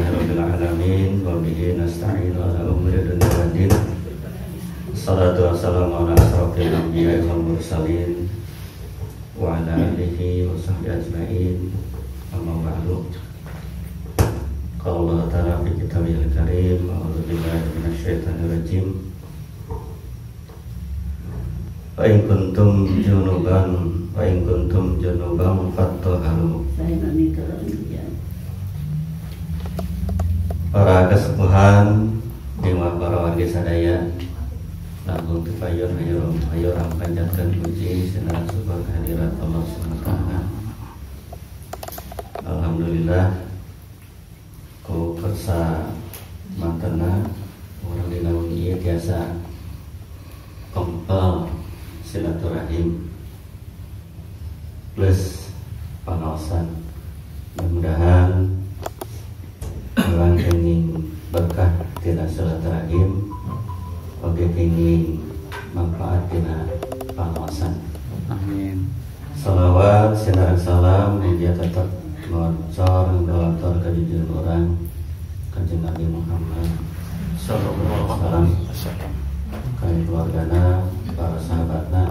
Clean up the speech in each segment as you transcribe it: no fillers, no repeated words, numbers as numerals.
Alhamdulillahirabbil alamin wa bihi nasta'inu ala umuri dunya waddin. Salatu wassalamu ala asrofil anbiya'i wal mursalin wa ala alihi wa sahbihi ajma'in. Amma ba'du. Qala Allah ta'ala fi kitabihil karim, a'udzu billahi minasyaitonir rajim. Wa in kuntum junuban fattahharu. Para kesepuhan dewa para warga sadaya langsung tepayur ayo panjatkan puji senang syukur kehadirat Allah SWT. Alhamdulillah ku kersa mantena orang dinaun ieu biasa kompel silaturahim plus panaosan. Mudah-mudahan orang ingin berkah tina silaturahim, oge ingin manfaat tina panaosan. Amin. Salawat sinar salam dia tetap ngocor ngelator kejujuran orang Kanjeng Nabi Muhammad sallallahu alaihi wasallam, kaya keluargana, para sahabatna,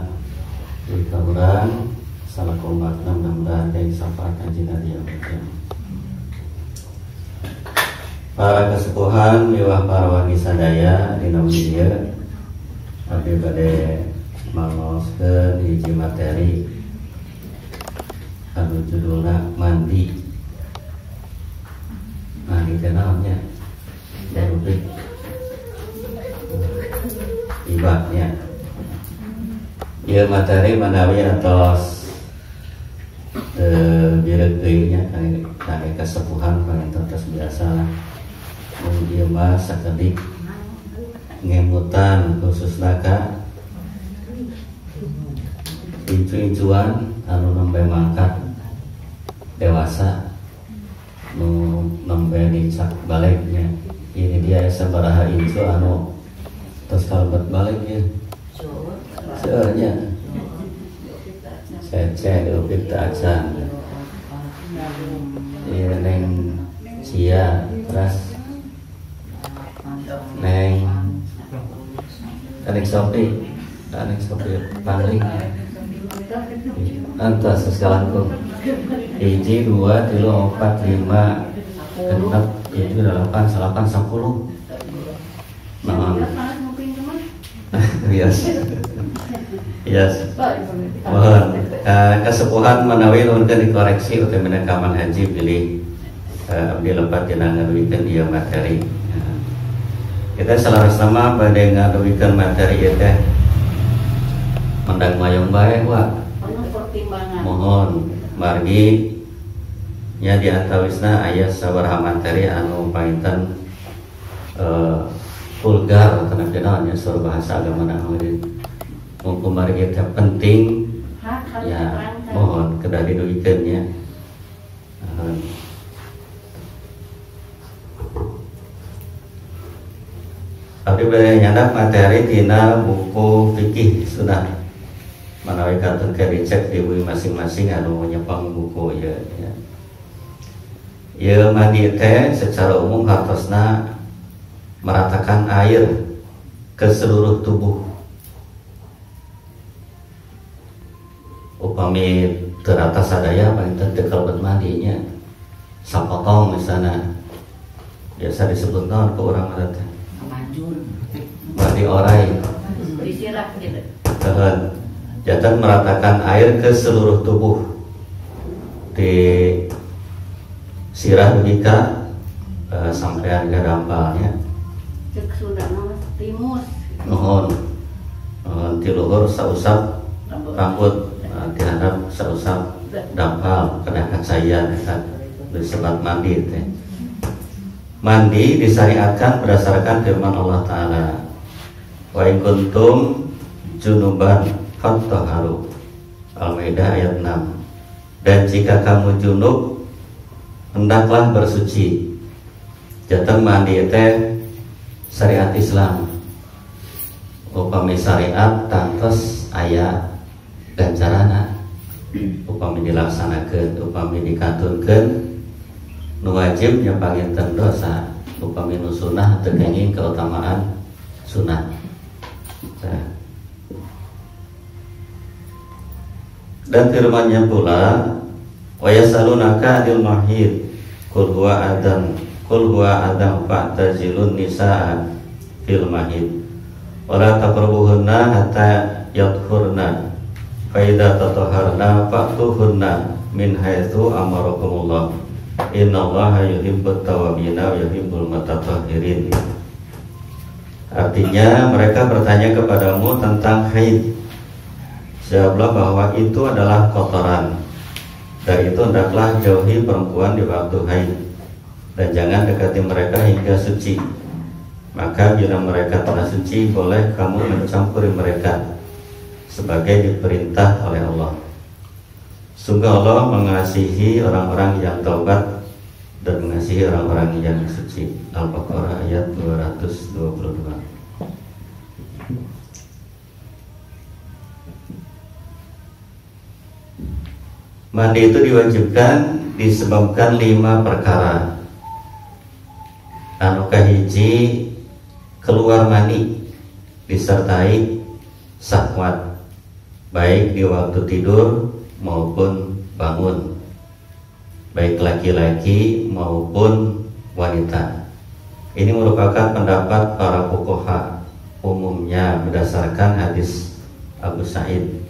jika orang salah umatna mudah-mudahan dari syafaat Kanjeng Nabi yang berkah. Para kesepuhan miwah para wargi sadaya dina wieu abdi bade mangoskeun hiji materi anu judulna mandi. Mandi teh naonnya? Rubrik ibadahnya. Ieu materi manawi atos bireugeunya kangge kasepuhan pangintos biasa lah. Ieu mah sakedik ngemutan khususna ka incu-incuan anu nembe mangkat dewasa nu nembe nicak baliknya. Ini dia sabaraha incu anu tos kalebet balik ya. Seueurnya cece upik teu acan. Ieu neng cia teras neng anek sopi pangling antas sekalangkung 1, 2, 3, 4, 5, 6, 7, 8, 10. Yes. Mohon kesepuhan menawi nuhunkeun dikoreksi utawi kaman haji pilih abdi lepat dina ngaduikeun ieu materi. Kita salah-sama pada ngaduikeun materi ieu teh mendang mayong bae wa. Mohon margi nya di antawisna aya sabaraha materi anu painten vulgar atau naon nya sur bahasa agama naon mumpung margi teh penting ya mohon kedah diduikeun nya. Abdi bade nyandak materi tina buku fikih sunnah manawi katun ke dicek di bui masing-masing anu nyepang buku ya. Ieu mandi teh secara umum hartosna meratakan air ke seluruh tubuh. Upami terata sadaya paling teu kalebet mandinya sapotong misalnya biasa disebut naon ku urang mah teh mandi orai disirah gitu. Jatan meratakan air ke seluruh tubuh di sirah jika sampean ke dampalnya cek sudah nama timus mohon ti luhur sausap rambut ti handap sausap dampal kena kacayan eta disebut mandi teh. Mandi disyariatkan berdasarkan firman Allah Ta'ala, wa in kuntum junuban fattahharu, Al-Maidah ayat 6. Dan jika kamu junub hendaklah bersuci. Jatan mandi teh syariat Islam. Upami syariat tantos aya ganjarana. Upami dilaksanakeun, upami dikantunkeun Nu wajib nya panginten dosa, upami nu sunah teu kenging keutamaan sunah. Dan firman-Nya pula, wa yasalunaka 'anil mahid qul huwa adam fa'tazilun nisaa fil mahid wa la taqrabuhunna hatta yadhurna fa idza tatahharna fa'tuhunna min haitsu amarakumullah innallaha yuhibbut tawwabina wa yuhibbul mutatahhirin. Artinya mereka bertanya kepadamu tentang haid. Jawablah bahwa itu adalah kotoran. Dari itu hendaklah jauhi perempuan di waktu haid dan jangan dekati mereka hingga suci. Maka bila mereka telah suci, boleh kamu mencampuri mereka sebagai diperintah oleh Allah. Sungguh Allah mengasihi orang-orang yang taubat dan mengasihi orang-orang yang suci. Al-Baqarah ayat 222. Mandi itu diwajibkan disebabkan 5 perkara. Anu kahiji keluar mani disertai syahwat baik di waktu tidur maupun bangun, baik laki-laki maupun wanita. Ini merupakan pendapat para fuqaha, umumnya berdasarkan hadis Abu Sa'id.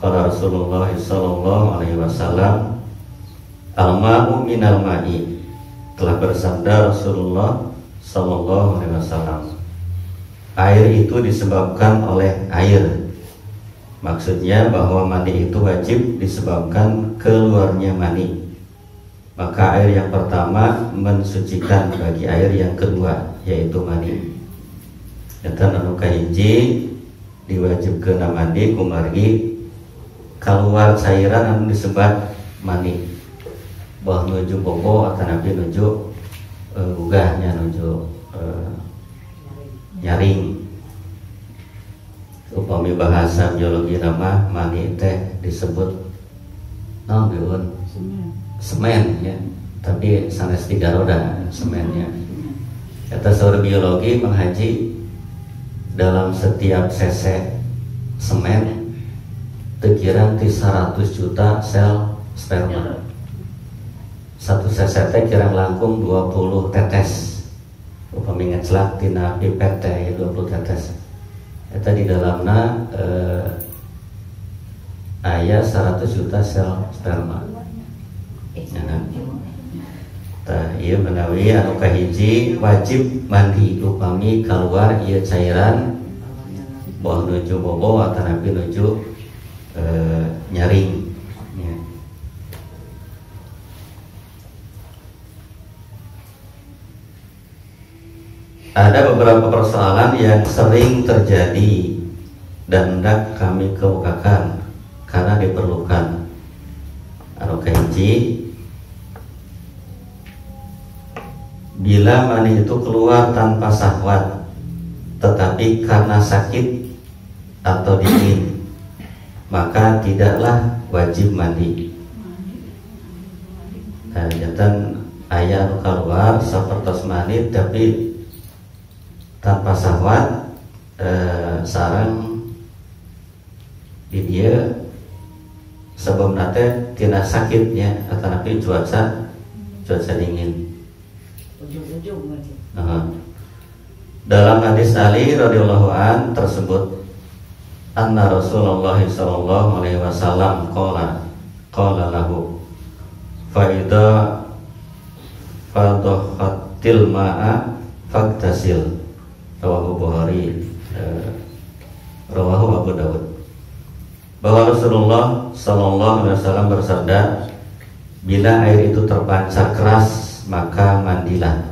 Qala Rasulullah sallallahu alaihi wasallam, al-ma'u minal ma'i. Telah bersabda Rasulullah sallallahu alaihi wasallam, air itu disebabkan oleh air. Maksudnya bahwa mandi itu wajib disebabkan keluarnya mani. Maka air yang pertama mensucikan bagi air yang kedua, yaitu mani. Dan anu kahiji diwajibkeun mandi kumargi keluar cairan anu disebat mani. Bah nuju bobo atau nabi nuju gugahnya nuju nyaring. Upami bahasa biologi nama mani teh disebut naon semen ya, tapi sanes 3 roda semennya. Kata saur biologi menghaji dalam setiap cc semen terkira 100 juta sel sperma. Satu cc teh kirang langkung 20 tetes. Upami ngecelak tina pipet teh 20 tetes. Eta di dalamna aya 100 juta sel sperma. Ieu menawi anu kahiji wajib mandi upami keluar ieu cairan boh nuju bobo atau nabi nuju nyaring ya. Ada beberapa persoalan yang sering terjadi dan hendak kami kemukakan karena diperlukan. Anu kahiji, bila mani itu keluar tanpa syahwat tetapi karena sakit atau dingin, maka tidaklah wajib mandi. Jantan aya anu keluar sapertos mani tapi tanpa syahwat, sarang di dia sebab nate tina sakitnya atau napi cuaca dingin. Dalam hadis Ali radhiyallahu an tersebut, anna Rasulullah sallallahu alaihi wasallam qala lahu fa idza fadhatil ma'a faktasil. Rawahu Bukhari, rawahu Abu Dawud. Bahwa Rasulullah sallallahu alaihi wasallam bersabda, bila air itu terpancar keras maka mandilah.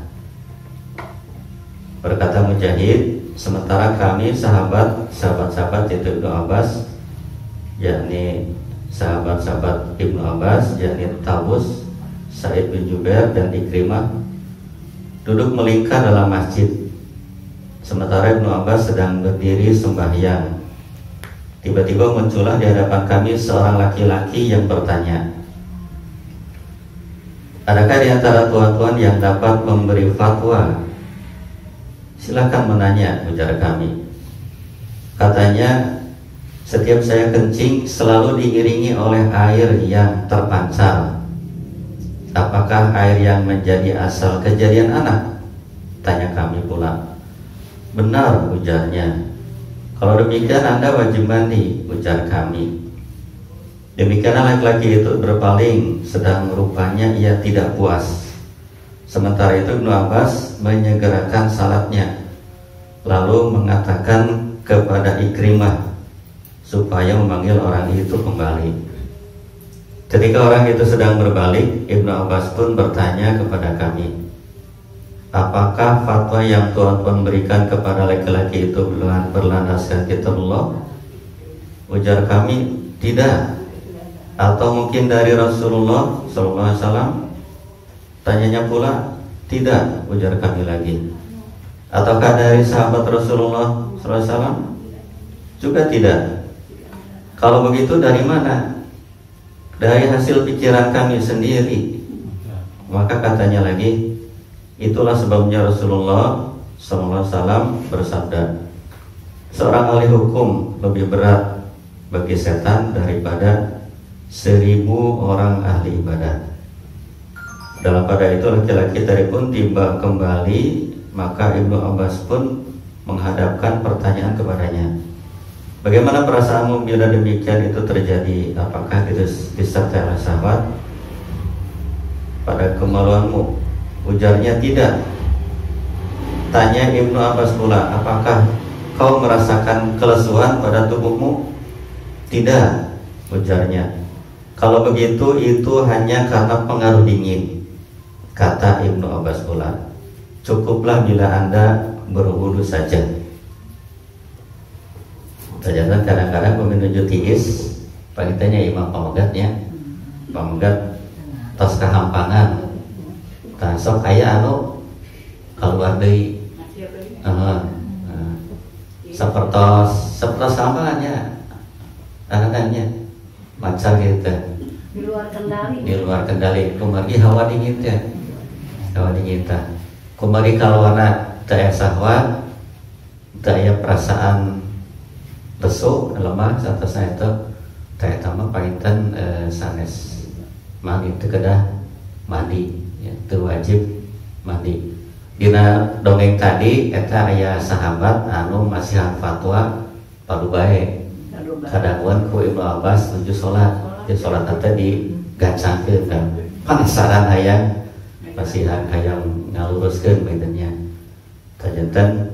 Berkata Mujahid, sementara kami sahabat-sahabat itu Ibnu Abbas, yakni sahabat-sahabat Ibnu Abbas, yakni Tabus, Sa'id bin Jubair dan Ikrimah duduk melingkar dalam masjid. Sementara Ibnu Abbas sedang berdiri sembahyang. Tiba-tiba muncullah di hadapan kami seorang laki-laki yang bertanya, Adakah di antara tuan-tuan yang dapat memberi fatwa? Silakan menanya, ujar kami. Katanya, setiap saya kencing selalu diiringi oleh air yang terpancar. Apakah air yang menjadi asal kejadian anak? Tanya kami pula. Benar, ujarnya. Kalau demikian Anda wajib mandi, ujar kami. Demikianlah laki-laki itu berpaling, sedang rupanya ia tidak puas. Sementara itu Ibnu Abbas menyegerakan salatnya, lalu mengatakan kepada Ikrimah supaya memanggil orang itu kembali. Ketika orang itu sedang berbalik, Ibnu Abbas pun bertanya kepada kami, apakah fatwa yang tuan-tuan berikan kepada laki-laki itu berlandaskan kitabullah? Ujar kami, tidak. Atau mungkin dari Rasulullah SAW? Tanyanya pula, tidak, ujar kami lagi. Ataukah dari sahabat Rasulullah SAW? Juga tidak. Kalau begitu dari mana? Dari hasil pikiran kami sendiri. Maka katanya lagi, itulah sebabnya Rasulullah SAW bersabda, seorang ahli hukum lebih berat bagi setan daripada 1000 orang ahli ibadah. Dalam pada itu laki-laki tadi pun tiba kembali, maka Ibnu Abbas pun menghadapkan pertanyaan kepadanya, bagaimana perasaanmu bila demikian itu terjadi? Apakah itu disertai oleh sahabat pada kemaluanmu? Ujarnya tidak. Tanya Ibnu Abbas pula, apakah kau merasakan kelesuan pada tubuhmu? Tidak, ujarnya. Kalau begitu itu hanya karena pengaruh dingin. Kata Ibnu Abbas pula, cukuplah bila Anda berwudu saja. Ternyata kadang-kadang menuju tiis, pagitanya Imam Pamegatnya, Pamegat tos kahampangan. Tah sok aya anu keluar deui. Sapertos hampangannya. Anaknya macar gitu. Di luar kendali. Di luar kendali. Kumari hawa dingin teh. Hawa dingin teh. Kumari kalwana teu aya sahwat, teu aya perasaan lesu, lemah saatosna eta teh eta mah painten sanes mandi teu kedah mandi, ya, teu wajib mandi. Dina dongeng tadi eta aya sahabat anu masihan fatwa padu bae. Kadaguan ku Ibnu Abbas nuju salat. Di salat tadi digancangkeun kan. Penasaran hayang masihan hayang ngaluruskeun baitnya. Tajanten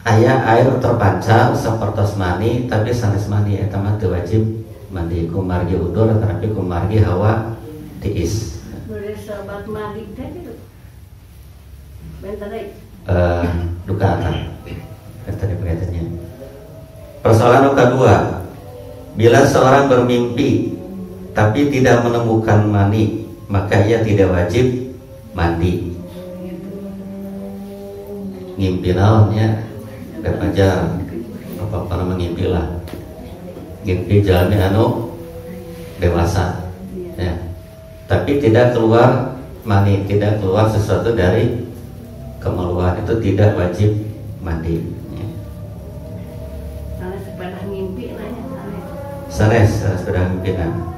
aya air terpancar sapertos mani, tapi sanes mani eta mah teu wajib mandi. Kumargi udur tapi kumargi hawa tiis. Boleh sahabat mandi teh gitu. Bentar deui. Dukaan. Eta pengertiannya. Persoalan kedua, bila seorang bermimpi tapi tidak menemukan mani, maka ia tidak wajib mandi. Ngimpi naonnya, udah pajar, apa mengimpi lah. Ngimpi jalmi anu dewasa, ya. Tapi tidak keluar mani, tidak keluar sesuatu dari kemaluan, itu tidak wajib mandi. Sanes sepeda pimpinan.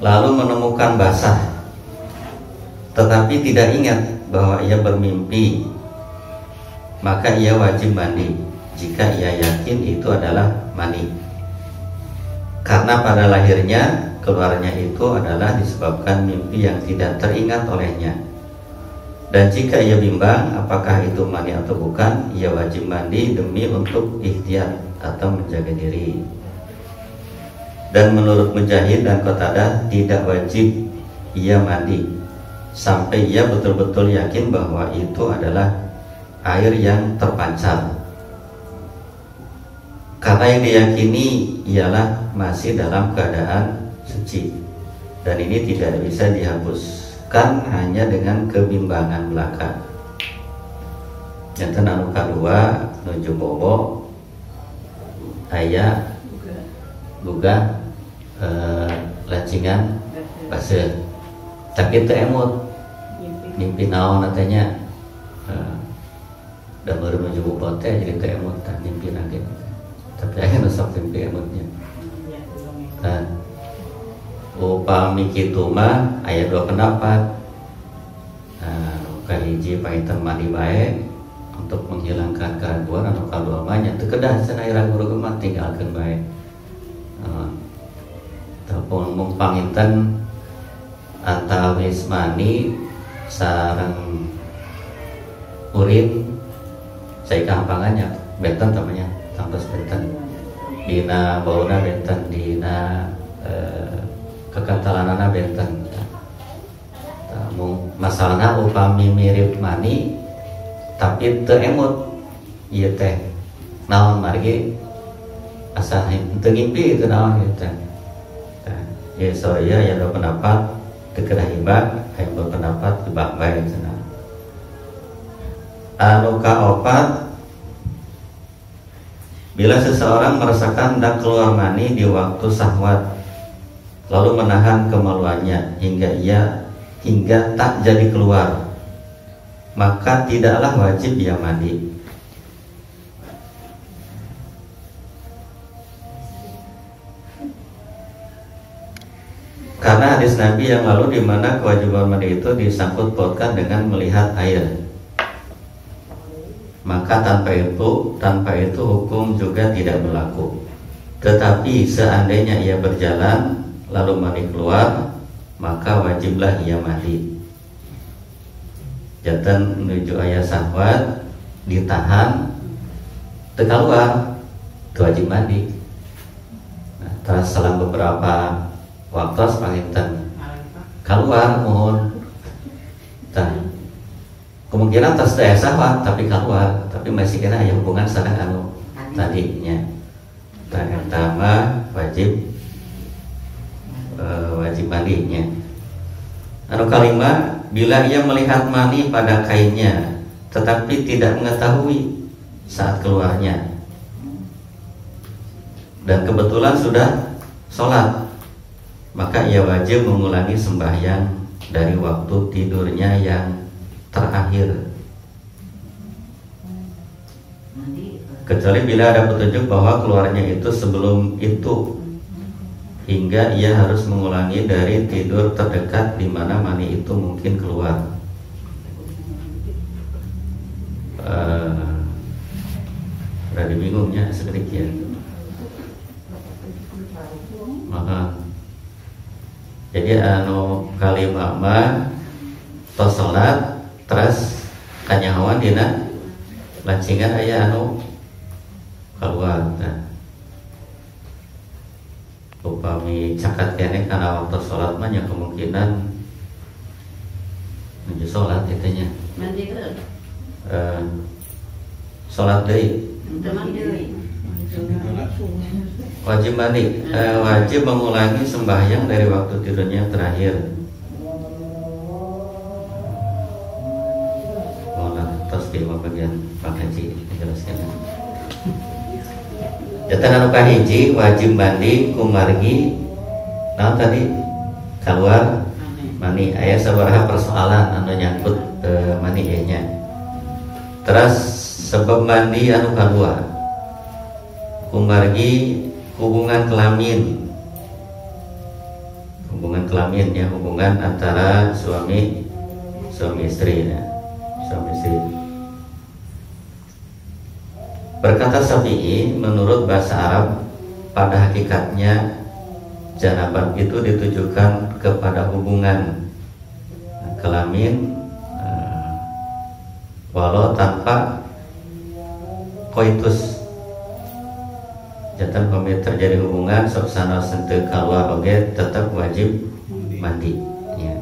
Lalu menemukan basah, tetapi tidak ingat bahwa ia bermimpi, maka ia wajib mandi jika ia yakin itu adalah mani. Karena pada lahirnya keluarnya itu adalah disebabkan mimpi yang tidak teringat olehnya. Dan jika ia bimbang apakah itu mani atau bukan, ia wajib mandi demi untuk ihtiyat atau menjaga diri. Dan menurut Mujahid dan Qatadah tidak wajib ia mandi sampai ia betul-betul yakin bahwa itu adalah air yang terpancar. Karena yang diyakini ialah masih dalam keadaan suci, dan ini tidak bisa dihapuskan hanya dengan kebimbangan belaka. Jantan anu kadua nuju bobo aya buga lancingan base tapi teu emut mimpi naon katanya da baru nuju bobo teh jadi teu emut tah mimpi nage tapi aya nu sok mimpi emutnya upami kitu mah aya dua pendapat. Kahiji painten mandi bae untuk menghilangkan keraguan atau kadua mah nya teu kedah cenah ragu mah tinggalkeun bae. Telepon mumpanginten antawis mani sareng urin saya kampangannya benten tamanya tampas benten dina bauna benten dina kekatalanana benten. Masalahna upami mirip mani tapi teu emut ieu teh naon margi asa teu ngimpi teu naon ieu teh. Ya saya ya ada pendapat teu kedah hibah aya berpendapat hibah bae cenah. Anu kaopat, bila seseorang merasakan hendak keluar mani di waktu syahwat lalu menahan kemaluannya hingga tak jadi keluar, maka tidaklah wajib ia mandi. Karena hadis Nabi yang lalu di mana kewajiban mandi itu disangkut pautkan dengan melihat air. Maka tanpa itu hukum juga tidak berlaku. Tetapi seandainya ia berjalan lalu mani keluar, maka wajiblah ia mandi. Jantan menuju aya syahwat ditahan teu kaluar teu wajib mandi. Nah, terus selang beberapa waktu panginten keluar mohon tah kemungkinan tas teh syahwat tapi keluar tapi masih kena aya hubungan sareng anu tadinya. Tah eta mah wajib mandinya. Anu kalima, bila ia melihat mani pada kainnya tetapi tidak mengetahui saat keluarnya dan kebetulan sudah sholat, maka ia wajib mengulangi sembahyang dari waktu tidurnya yang terakhir, kecuali bila ada petunjuk bahwa keluarnya itu sebelum itu, hingga ia harus mengulangi dari tidur terdekat di mana mani itu mungkin keluar. Berarti bingungnya sedikit. Maka jadi anu kalimah mah tos salat terus kanyahoan dina lancingan aya anu keluar. Upami cakat kene karena waktu sholat mah yang kemungkinan menuju sholat itunya mandi ke sholat deui wajib mandi, wajib mengulangi sembahyang dari waktu tidurnya yang terakhir. Terus di bagian Bang Haji dijelaskan. Jatan anu kahiji wajib mandi kumargi naon tadi keluar mani. Aya sabaraha persoalan anu nyangkut mani nya. Terus sebab mandi anu kadua kumargi hubungan kelamin ya, hubungan antara suami istri ya, suami istri. Berkata Syafi'i, menurut bahasa Arab pada hakikatnya janabah itu ditujukan kepada hubungan kelamin walau tanpa koitus. Jantan pamit terjadi hubungan soksana sente keluar oge tetap wajib mandi ya.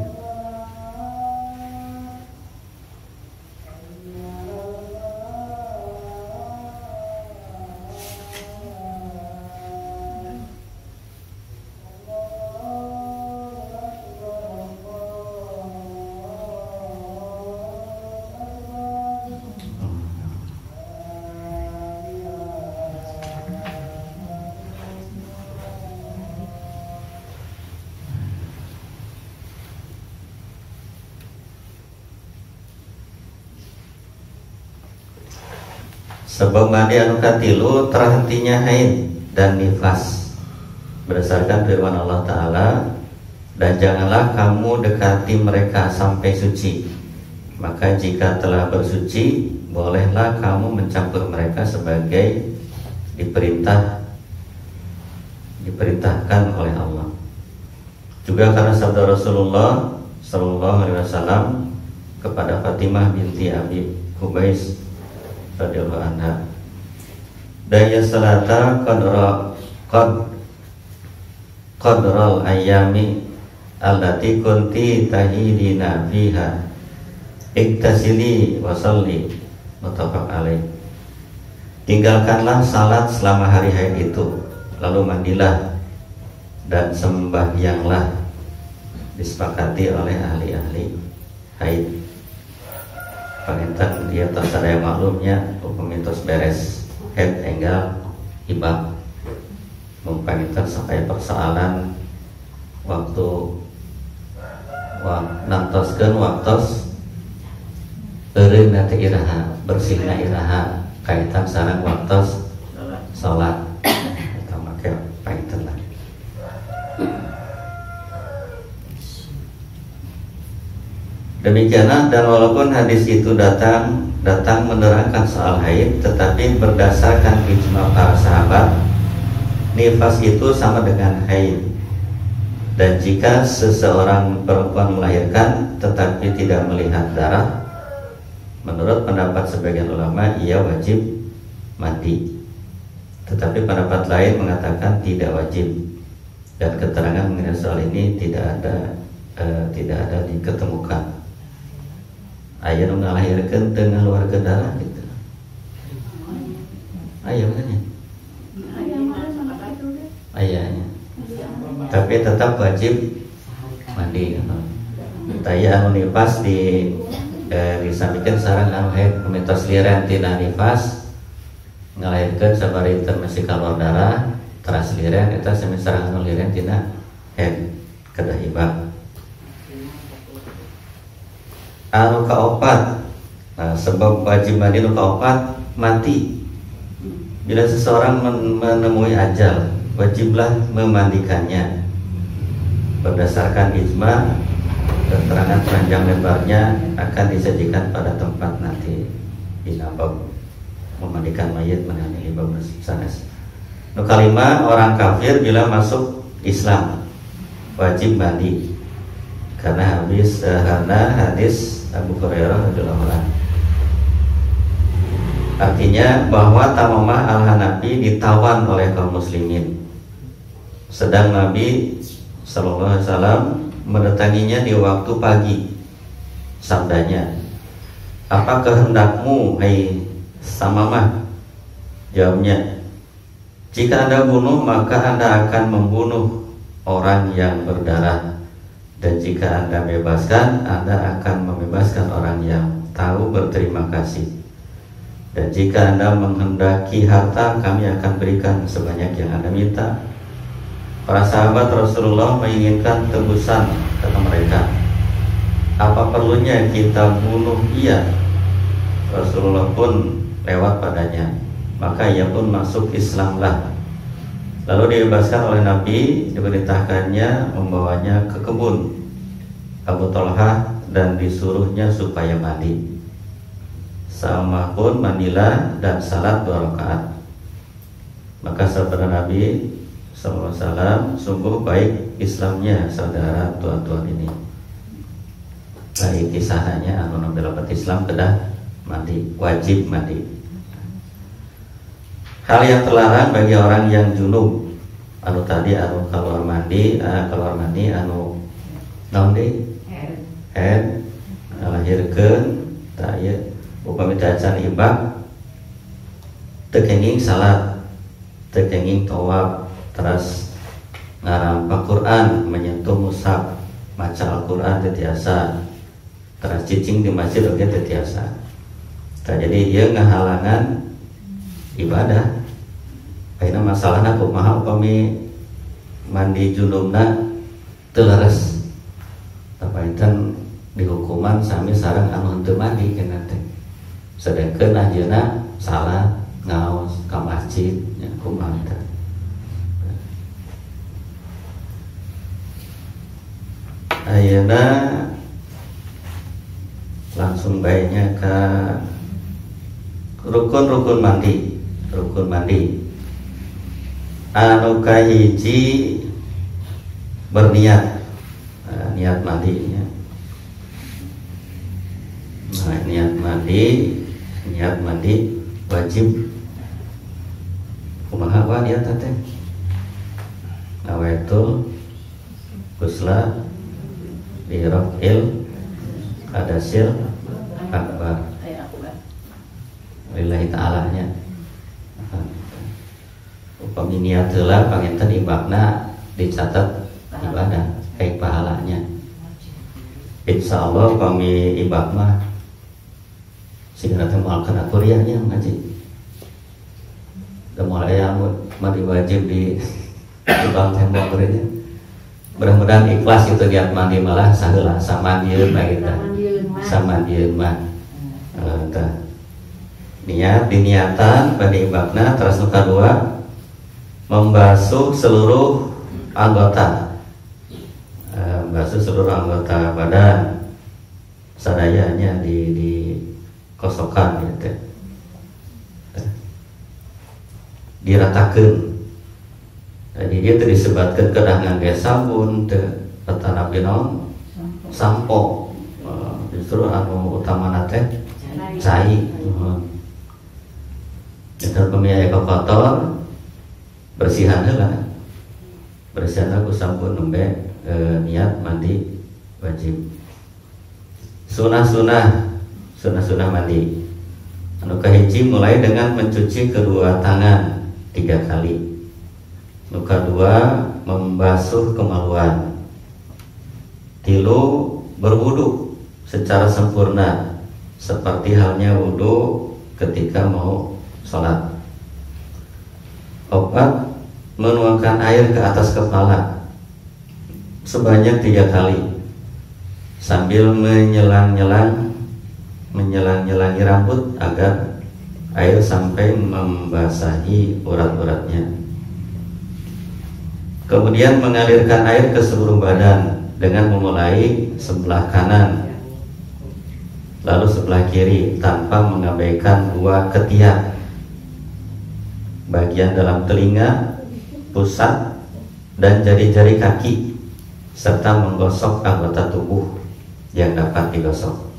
Sebab mandi anu katilu terhentinya haid dan nifas berdasarkan firman Allah Ta'ala, dan janganlah kamu dekati mereka sampai suci, maka jika telah bersuci bolehlah kamu mencampur mereka sebagai diperintahkan oleh Allah. Juga karena sabda Rasulullah Sallallahu Alaihi Wasallam kepada Fatimah binti Abi Kubais radhiyallahu anha, daya salata qadral ayami allati kunti tahidina fiha iktasili wa salli, muttafaq alaih. Tinggalkanlah salat selama hari haid itu, lalu mandilah dan sembahyanglah, disepakati oleh ahli-ahli haid. Panginten dia tersadaya maklumnya pemintos beres haid enggal hibah mempanginten sampai persoalan waktu nantoskeun waktos eureun na teh iraha, bersihna iraha kaitan sareng waktos salat eta make panginten lah. Demikianlah, dan walaupun hadis itu datang menerangkan soal haid, tetapi berdasarkan ijma para sahabat, nifas itu sama dengan haid. Dan jika seseorang perempuan melahirkan tetapi tidak melihat darah, menurut pendapat sebagian ulama ia wajib mandi. Tetapi pendapat lain mengatakan tidak wajib. Dan keterangan mengenai soal ini tidak ada diketemukan. Ayah nu ngalahirkeun teu ngaluarkeun darah gitu. Ayah makanya. Ayahnya. Tapi tetap wajib mandi. Taya anu nifas disampikeun sareng anu haid mitos liren tina nifas ngalahirkeun sabari teu masih kaluar darah teras liren eta sami sareng anu liren tina haid kedah hibah. Anu kaopat, nah, sebab wajib mandi anu kaopat mati. Bila seseorang menemui ajal, wajiblah memandikannya. Berdasarkan ijma, keterangan panjang lebarnya akan disajikan pada tempat nanti di nabab memandikan mayit mengenai hibah sanes. Nu kalima, orang kafir bila masuk Islam wajib mandi karena hadis Abu Hurairah radhiyallahu anhu. Artinya bahwa Tamamah al-Hanafi ditawan oleh kaum muslimin, sedang Nabi sallallahu alaihi wasallam mendatanginya di waktu pagi. Sabdanya, "Apa kehendakmu, hai Tamamah?" Jawabnya, "Jika Anda bunuh, maka Anda akan membunuh orang yang berdarah. Dan jika Anda bebaskan, Anda akan membebaskan orang yang tahu berterima kasih. Dan jika Anda menghendaki harta, kami akan berikan sebanyak yang Anda minta." Para sahabat Rasulullah menginginkan tebusan, kata mereka, "Apa perlunya kita bunuh ia?" Rasulullah pun lewat padanya, maka ia pun masuk Islamlah. Lalu dibebaskan oleh Nabi, diperintahkannya membawanya ke kebun Abu Talhah dan disuruhnya supaya mandi. Sama pun mandilah dan salat 2 rakaat. Maka sabda Nabi sallallahu alaihi wasallam, "Sungguh baik Islamnya saudara tua-tua ini." Dari kisahnya anu dapat Islam kedah mandi, wajib mandi. Hal yang terlarang bagi orang yang junub, anu tadi anu keluar mandi anu naon deui? Haid ngalahirkeun tah ieu upami teh acan hibah teu kenging salat, teu kenging thawab, terus ngarampa Quran, menyentuh mushaf, maca Al-Qur'an teu tiasa, terus cicing di masjid oge teu tiasa. Tah jadi ieu ngahalangan ibadah. Ayeuna masalahna kumaha upami mandi junubna teu leres. Tapainten dihukuman sami sareng anu henteu mandi kenna teh. Sedengkeun anjeunna salah ngaos ka masjid nya kumaha teh. Ayeuna langsung baiknya ke rukun mandi. Anu kahiji berniat, niat mandinya. Nah, niat mandi wajib. Kumaha wa niat teh? Nawaitul ghusla li raf'il hadasil akbar lillahi ta'ala nya. Upami niat heula panginten ibadna dicatat ibadah kayak pahalanya. Insyaallah kami ibad mah sehingga teh moal kana kuliahnya ngaji. Da moal aya mandi wajib di bang tembok berenya. Mudah-mudahan ikhlas itu niat mandi malah saheula samandieun mah kita. Samandieun mah. Niat diniatan pada ibadna terus nu kadua membasuh seluruh anggota. Membasuh seluruh anggota badan sadayanya di kosokan gitu. Diratakeun. Jadi dia disebutkan kedah ngangge sabun teu petana binaon sampo. Justru anu utamana teh cai. Kita pemiaya kotor bersihan heula. Bersihan ku sampun nembe niat mandi wajib. Sunah-sunah mandi. Anu kahiji mulai dengan mencuci kedua tangan 3 kali. Nu kadua membasuh kemaluan. 3 berwudu secara sempurna seperti halnya wudu ketika mau sholat. 4 menuangkan air ke atas kepala sebanyak 3 kali sambil menyelang-nyelangi rambut agar air sampai membasahi urat-uratnya. Kemudian mengalirkan air ke seluruh badan dengan memulai sebelah kanan lalu sebelah kiri tanpa mengabaikan 2 ketiak, bagian dalam telinga, pusat, dan jari-jari kaki, serta menggosok anggota tubuh yang dapat digosok.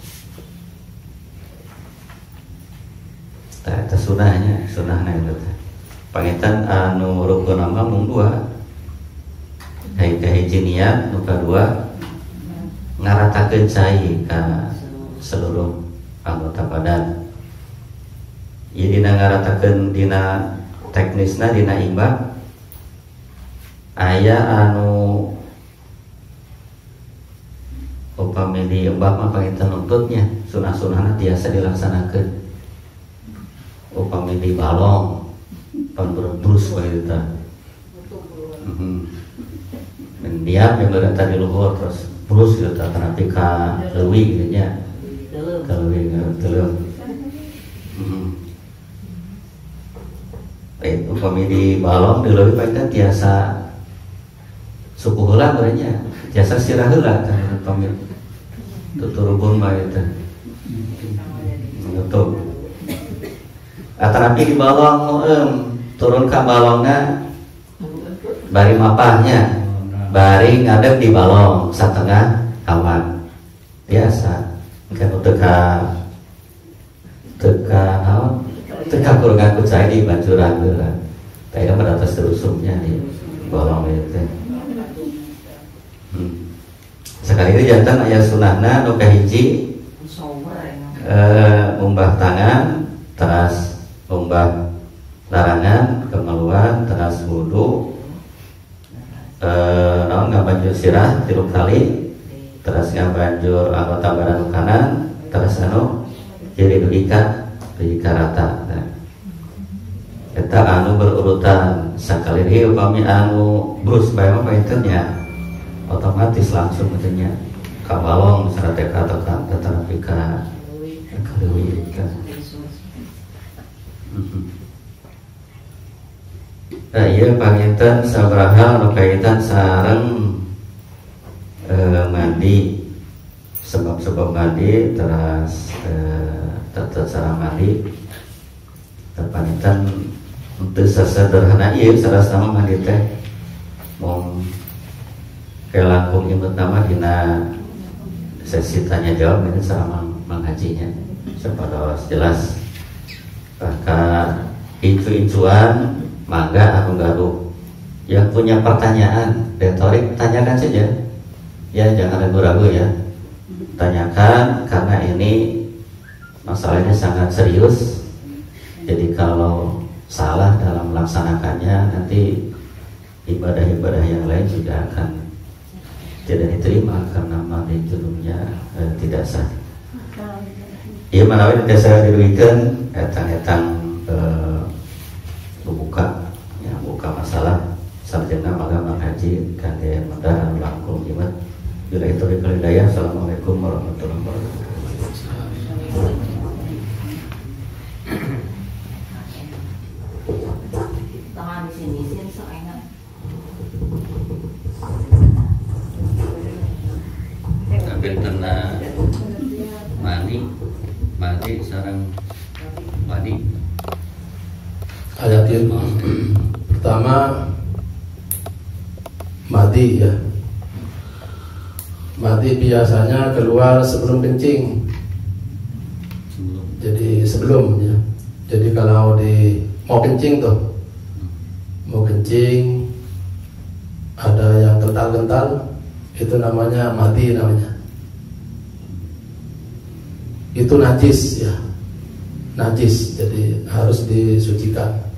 Itu sunahnya itu. Pangitan anu rukun nama mung 2. Kahiji niat, nu kadua ngaratakeun cai ka seluruh anggota badan. Ieu dina ngaratakeun dina teknisna dina ibad aya anu upami di ibad mah panginten nuntutnya sunah-sunahna tiasa dilaksanakeun. Upami di balong pan berus bae eta. Dan dia yang berada di luhur terus brus gitu terapi ka leuwih gitu nya. Ka leuwih teuleum. Upami di balong di leuwih pancen tiasa suku heula barenya, tiasa sirah heula kan upami tuturupun mah eta. Betul. Terapi di balong turun ka balongna bari mapahnya. Bari ngadeg di balong satengah awan biasa kan teka kurungan kucai di bancuran geura teh pada atas terusumnya di balong itu. Sekali itu jantan aya sunahna nu kahiji umbah tangan teras umbah larangan kemaluan teras wudu ngabanjur sirah 3 kali terus ngabanjur anggota badan kanan terus anu kiri dugikan rata. Nah, eta anu berurutan sakali deui upami anu brus bae mah paintennya otomatis langsung katanya ka balong sareng ka tetapi ka leuwih kan. Iya panginten sabraha nu kaitan sareng mandi, sebab-sebab mandi terus tata cara mandi terpanginten teu sasederhana ieu sarasna mandi teh mung kelangkung imut nama dina sesi tanya jawab ini sama menghajinya sepados jelas maka incu-incuan mangga aku gaduh yang punya pertanyaan retorik tanyakan saja ya, jangan ragu-ragu ya, tanyakan karena ini masalahnya sangat serius. Jadi kalau salah dalam melaksanakannya nanti ibadah-ibadah yang lain juga akan tidak diterima karena mandi junubnya tidak sah. Iya manawi desa diruikeun etang-etang buka ya, buka masalah sarjana mangga manghaji kangge modal langkung jimat. Bila itu dikali Assalamualaikum warahmatullahi wabarakatuh. Tangan di sini so enak. Kabeh tenang mandi sareng mandi. Ayatin pertama mati ya. Mati biasanya keluar sebelum kencing. Jadi sebelum ya. Jadi kalau mau kencing tuh, mau kencing ada yang kental-kental, itu namanya mati namanya. Itu najis ya, najis. Jadi harus disucikan.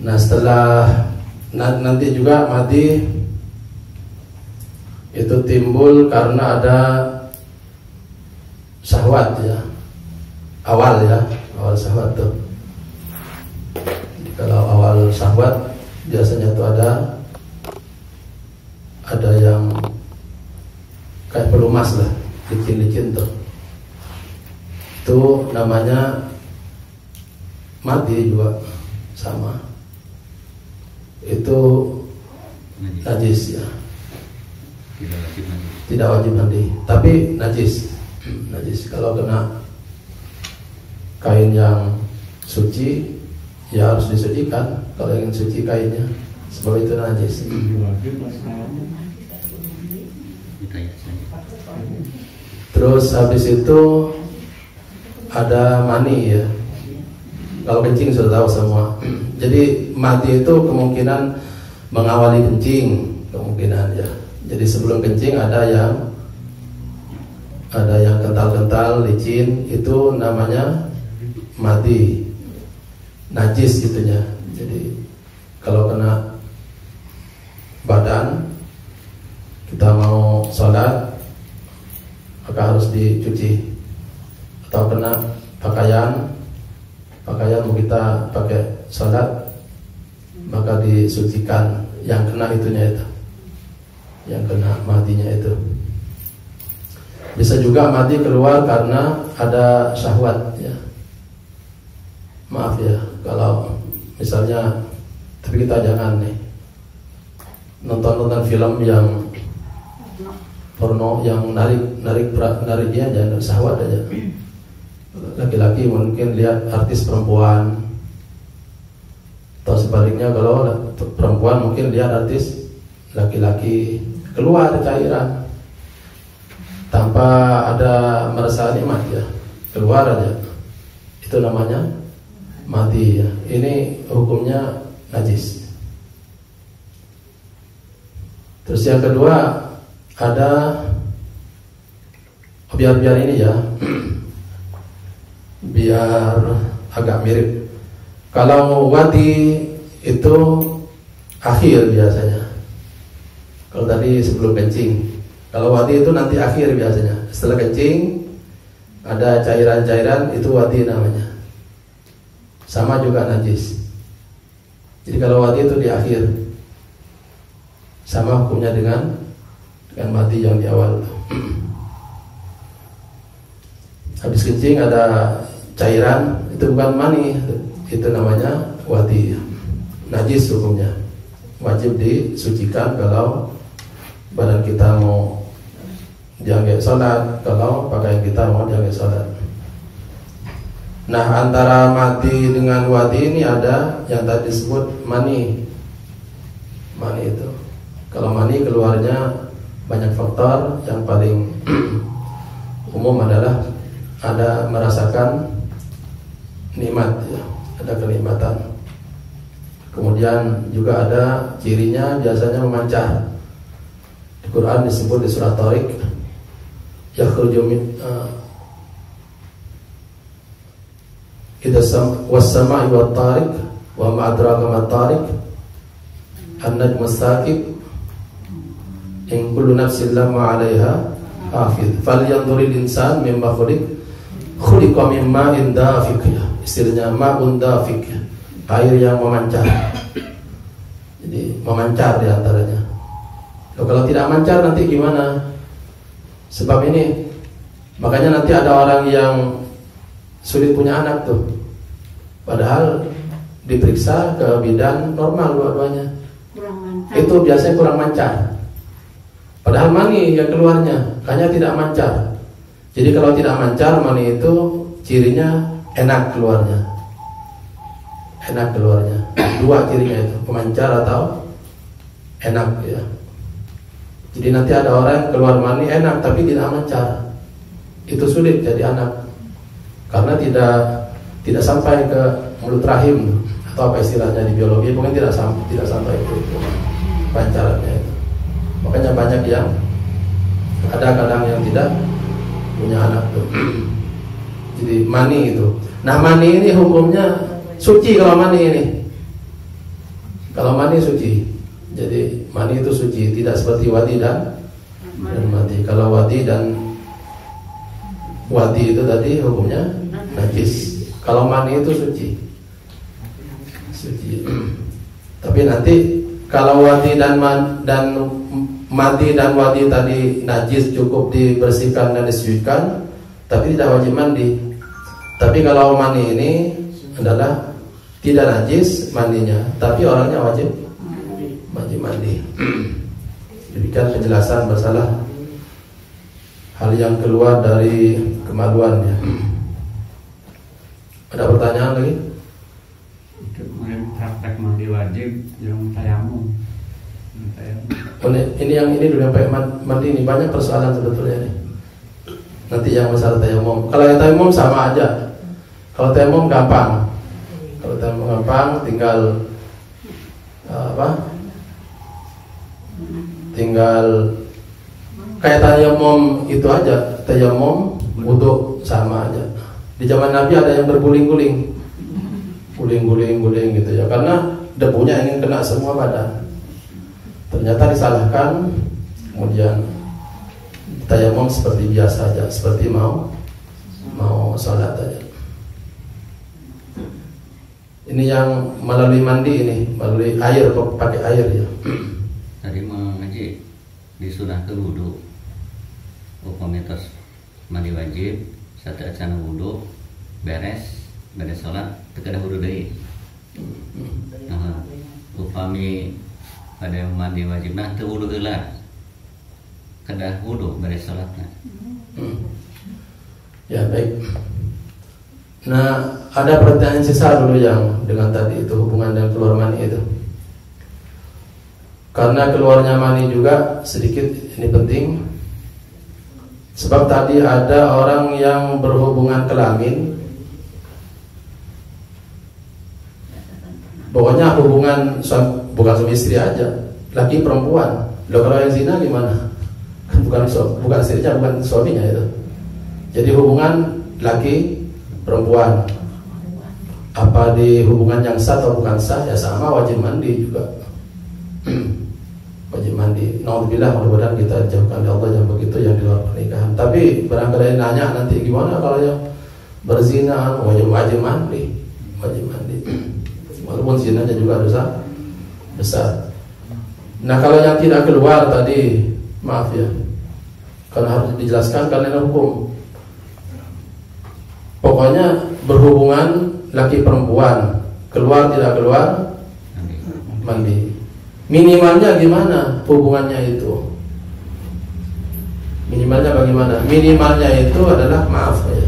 Nah setelah nanti juga mati itu timbul karena ada syahwat ya, awal syahwat tuh. Jadi kalau awal syahwat biasanya tuh ada yang kayak pelumas lah, licin-licin tuh. Itu namanya mati juga sama. Itu najis ya. Tidak wajib mandi, tapi najis. Najis kalau kena kain yang suci ya harus disucikan. Kalau ingin suci kainnya, sebab itu najis. Terus habis itu ada mani ya. Kalau kencing sudah tahu semua. Jadi mati itu kemungkinan mengawali kencing, kemungkinan ya. Jadi sebelum kencing ada yang kental-kental, licin, itu namanya mati, najis gitunya. Jadi kalau kena badan, kita mau sholat, maka harus dicuci. Atau kena pakaian mau kita pakai sholat, maka disucikan. Yang kena itunya itu, yang kena matinya itu. Bisa juga mati keluar karena ada syahwat ya. Maaf ya kalau misalnya, tapi kita jangan nih nonton film yang porno yang nariknya jangan, syahwat aja. Laki-laki mungkin lihat artis perempuan, atau sebaliknya kalau perempuan mungkin lihat artis laki-laki, keluar cairan tanpa ada merasa nikmat ya, keluar aja, itu namanya mati ya. Ini hukumnya najis. Terus yang kedua ada biar ini ya, biar agak mirip. Kalau wadi itu akhir biasanya. Kalau tadi sebelum kencing. Kalau wadi itu nanti akhir biasanya. Setelah kencing ada cairan-cairan, itu wadi namanya. Sama juga najis. Jadi kalau wadi itu di akhir. Sama hukumnya dengan mati yang di awal. Habis kencing ada cairan, itu bukan mani, itu namanya wadi. najis hukumnya, wajib disucikan kalau badan kita mau dianggap sholat, kalau pakaian kita mau dianggap sholat. Nah, antara mati dengan wadi ini ada yang tadi disebut mani. Mani itu, kalau mani keluarnya banyak faktor, yang paling umum adalah ada merasakan nikmat, ya, ada kenikmatan. Kemudian juga ada cirinya biasanya memancar. Di Quran disebut di surat Tariq, yakhruju min was-sama'i wat-tariq wa ma adraka mat-tariq an-najmu as-saqib in kullu nafsin lamma 'alaiha hafiz falyanzuril insan mimma khuliqa min ma'in dafiq. Istilahnya ma'un dafiq, air yang memancar. Jadi memancar di antaranya. Loh, kalau tidak mancar nanti gimana? Sebab ini makanya nanti ada orang yang sulit punya anak tuh, padahal diperiksa ke bidan normal dua-duanya. Itu biasanya kurang mancar. Padahal mani yang keluarnya hanya tidak mancar. Jadi kalau tidak mancar, mani itu cirinya enak keluarnya. Enak keluarnya. Dua cirinya itu, memancar atau enak, ya. Jadi nanti ada orang keluar mani enak tapi tidak mancar. Itu sulit jadi anak. Karena tidak sampai ke mulut rahim, atau apa istilahnya di biologi, mungkin tidak sampai itu pancarannya itu. Makanya banyak yang ada kadang yang tidak punya anak tuh. Jadi mani itu. Nah, mani ini hukumnya suci. Kalau mani ini, kalau mani suci. Jadi mani itu suci, tidak seperti wadi dan mati. Kalau wadi itu tadi hukumnya najis. Kalau mani itu suci. Tapi nanti kalau wadi dan mati dan wadi tadi najis, cukup dibersihkan dan disucikan, tapi tidak wajib mandi. Tapi kalau mani ini adalah tidak najis mandinya, tapi orangnya wajib mandi. Demikian penjelasan masalah hal yang keluar dari kemaluannya. Ada pertanyaan lagi? Kemudian praktek mandi wajib yang tayamum. Ini yang ini dulu yang pakai mandi ini banyak persoalan sebetulnya ini. Nanti yang masalah tayamum. Kalau yang tayamum sama aja. Kalau tayamum gampang. Kalau tayamum gampang, tinggal kayak tayamum itu aja. Tayamum wudu sama aja. Di zaman Nabi ada yang berguling-guling, guling gitu ya, karena debunya ingin kena semua badan. Ternyata disalahkan, kemudian tayamum seperti biasa aja, seperti mau salat aja. Ini yang melalui mandi ini, melalui air, pakai air ya. Tadi mengaji disunahkan wudu, upamitos mandi wajib, satu acana wudu, beres sholat, tekada wudu deui. Nah, upami pada yang mandi wajib, nah teu wudu heula, kedah wudu beres sholatna. Ya baik. Nah, ada pertanyaan sisa dulu yang dengan tadi itu hubungan dengan keluar mani itu. Karena keluarnya mani juga sedikit ini penting. Sebab tadi ada orang yang berhubungan kelamin, pokoknya hubungan bukan suami istri aja, laki perempuan. Loh, kalau yang zina gimana? Bukan istrinya, bukan suaminya itu. Jadi hubungan laki perempuan, apa di hubungan yang sah atau bukan sah, ya sama, wajib mandi juga. Wajib mandi. Nauzubillah, mudah-mudahan kita jauhkan dari Allah yang begitu, yang di luar pernikahan. Tapi barangkali nanya nanti gimana kalau yang berzina, wajib mandi, walaupun zinanya juga dosa besar. Nah, kalau yang tidak keluar tadi, maaf ya, karena harus dijelaskan karena hukum. Pokoknya berhubungan laki perempuan, keluar tidak keluar mandi. Minimalnya gimana hubungannya itu? Minimalnya bagaimana? Minimalnya itu adalah maaf ya.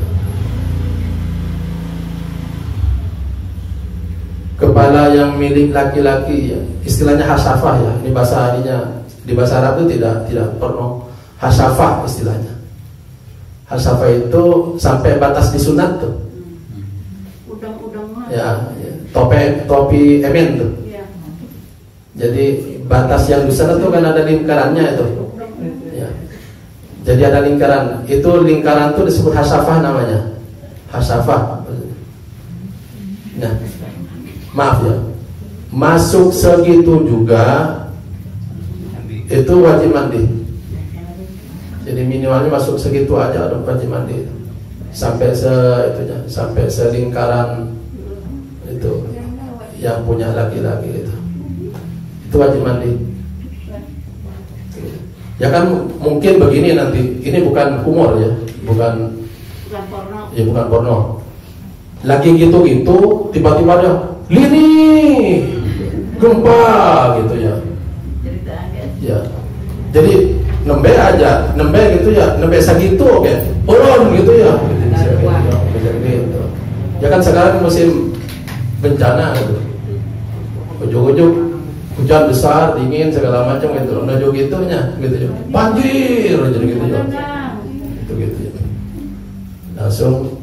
Kepala yang milik laki-laki ya, istilahnya hasafah ya. Ini bahasa arinya di bahasa Arab itu tidak pernah hasafah istilahnya. Hasafah itu sampai batas disunat tuh. Udang-udang mah. Ya, topi emen tuh. Ya. Jadi batas yang disunat itu kan ada lingkarannya itu. Ya. Jadi ada lingkaran. Itu lingkaran itu disebut hasafah namanya. Hasafah. Nah, maaf ya, masuk segitu juga itu wajib mandi. Jadi minimalnya masuk segitu aja udah wajib mandi. Sampai sampai selingkaran itu yang punya laki-laki itu wajib mandi. Ya kan mungkin begini nanti, ini bukan humor ya, bukan porno. Ya bukan porno. Lagi gitu-gitu tiba-tiba dia lini gempa gitu ya. Ya. Jadi nembe aja, nembe gitu ya, nembe segitu oke. Ulun gitu ya. Gitu. Ya kan sekarang musim bencana gitu. Ujung-ujung hujan besar, dingin segala macam gitu. Menuju gitunya gitu ya. Banjir jadi gitu ya. Gitu ya. Langsung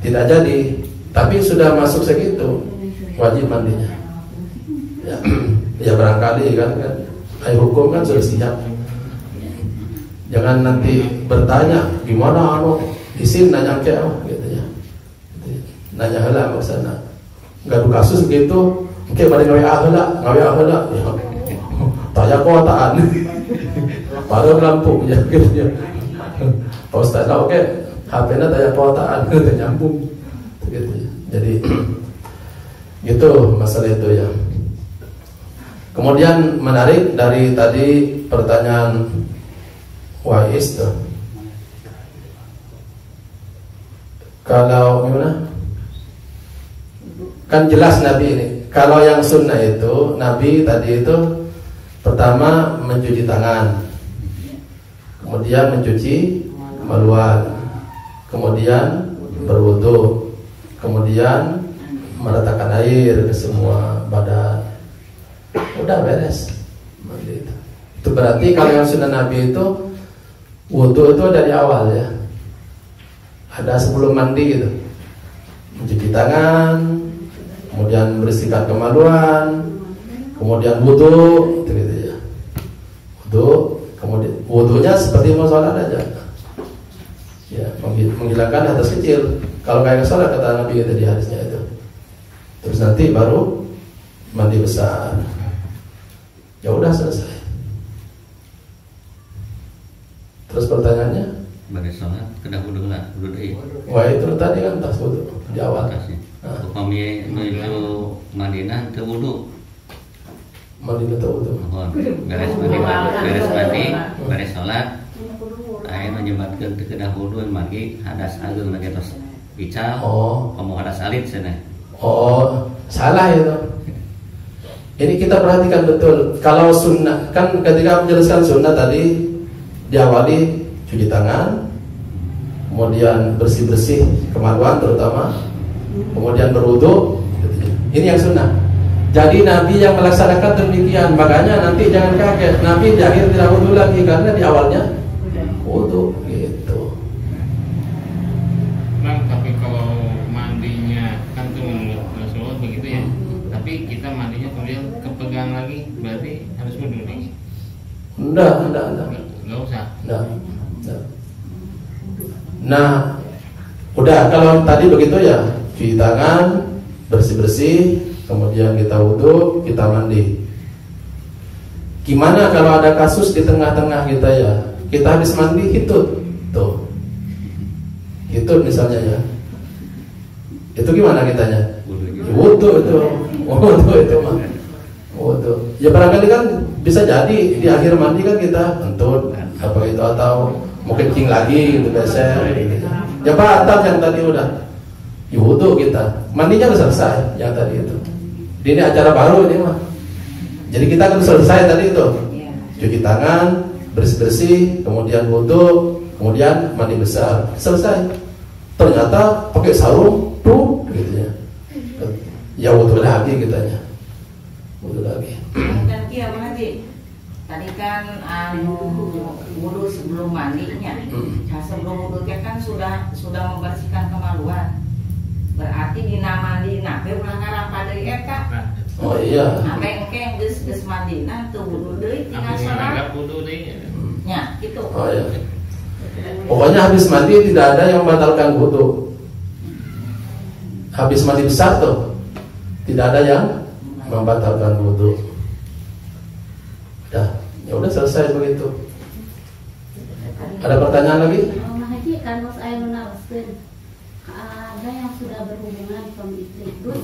tidak jadi, tapi sudah masuk segitu wajib mandinya. Ya barangkali kan ayo hukum kan sudah siap. Jangan nanti bertanya gimana izin nanya ke gitu ya. Nanya heula maksudna. Enggak ada kasus gitu, oke bari ngawe heula ya. Tanya kuotaan. Baru lampu ya gitu ya. Pak Ustaz oke, HP-nya tanya kuotaan itu nyambung. Gitu ya. Jadi gitu masalah itu ya. Kemudian menarik dari tadi pertanyaan Wais tuh. Kalau gimana? Kan jelas Nabi ini. Kalau yang sunnah itu Nabi tadi itu pertama mencuci tangan, kemudian mencuci kemaluan, kemudian berwudu, kemudian meratakan air ke semua badan. Udah beres. Itu berarti kalau yang sunnah Nabi itu wudu itu dari awal ya. Ada sebelum mandi gitu. Mencuci tangan, kemudian membersihkan kemaluan, kemudian wudu gitu ya. Wudu, kemudian wudunya seperti mau sholat aja. Ya, menghilangkan hadas kecil. Kalau kayak sholat kata Nabi itu di hadisnya itu. Terus nanti baru mandi besar. Ya udah selesai. Terus pertanyaannya? Bagi sholat kena wudu lah, wudu deui. Wah itu tadi kan tas wudu di awal. Upami menuju Madinah teu wudu. Mandi teu wudu. Beres sholat. Aya menyebabkeun teu kedah wudu magi hadas ageung lagi tos bical. Kamu hadas alit cenah. Salah itu. Ini kita perhatikan betul. Kalau sunnah kan ketika menjelaskan sunnah tadi diawali cuci tangan, kemudian bersih-bersih kemaluan terutama, kemudian berwudu. Ini yang sunnah. Jadi Nabi yang melaksanakan demikian. Makanya nanti jangan kaget, Nabi di akhir tidak wudu lagi karena di awalnya wudu gitu. Bang, tapi kalau mandinya kan tuh menurut Rasulullah begitu ya. Tapi kita mandinya kemudian kepegang lagi, berarti harus wudu nih. Enggak. Enggak usah. Enggak. Nah, udah kalau tadi begitu ya, cuci tangan, bersih-bersih, kemudian kita wudu, kita mandi. Gimana kalau ada kasus di tengah-tengah kita ya, kita habis mandi hitut, tuh, hitut misalnya ya, itu gimana kitanya? Wudu itu mah. Wudu. Ya barangkali kan bisa jadi di akhir mandi kan kita kentut apa itu atau mau kencing lagi gitu biasa. Ya batal yang tadi udah. Ya wudu kita. Mandinya udah selesai yang tadi itu. Ini acara baru ini mah. Jadi kita kan selesai tadi itu, Iya. cuci tangan, bersih-bersih, kemudian wudu, kemudian mandi besar, selesai. Ternyata pakai sarung tuh, gitu ya. Ya wudu lagi kitanya, wudu lagi. Kan kia Bang Haji. Tadi kan wudu sebelum mandinya. Nah, sebelum wudu kan sudah membersihkan kemaluan. Berarti dina mandi nabe melanggar pada eta. Oh iya. Sampai engke geus mandina teu wudu deui tinggal salat. Wudu deui. Nya, gitu. Oh iya. Pokoknya habis mandi tidak ada yang membatalkan wudu. Habis mandi besar tuh tidak ada yang membatalkan wudu. Ya udah selesai begitu. Ada pertanyaan lagi? Mama Haji kan mas ayah menaraskan ada yang sudah berhubungan suami istri, terus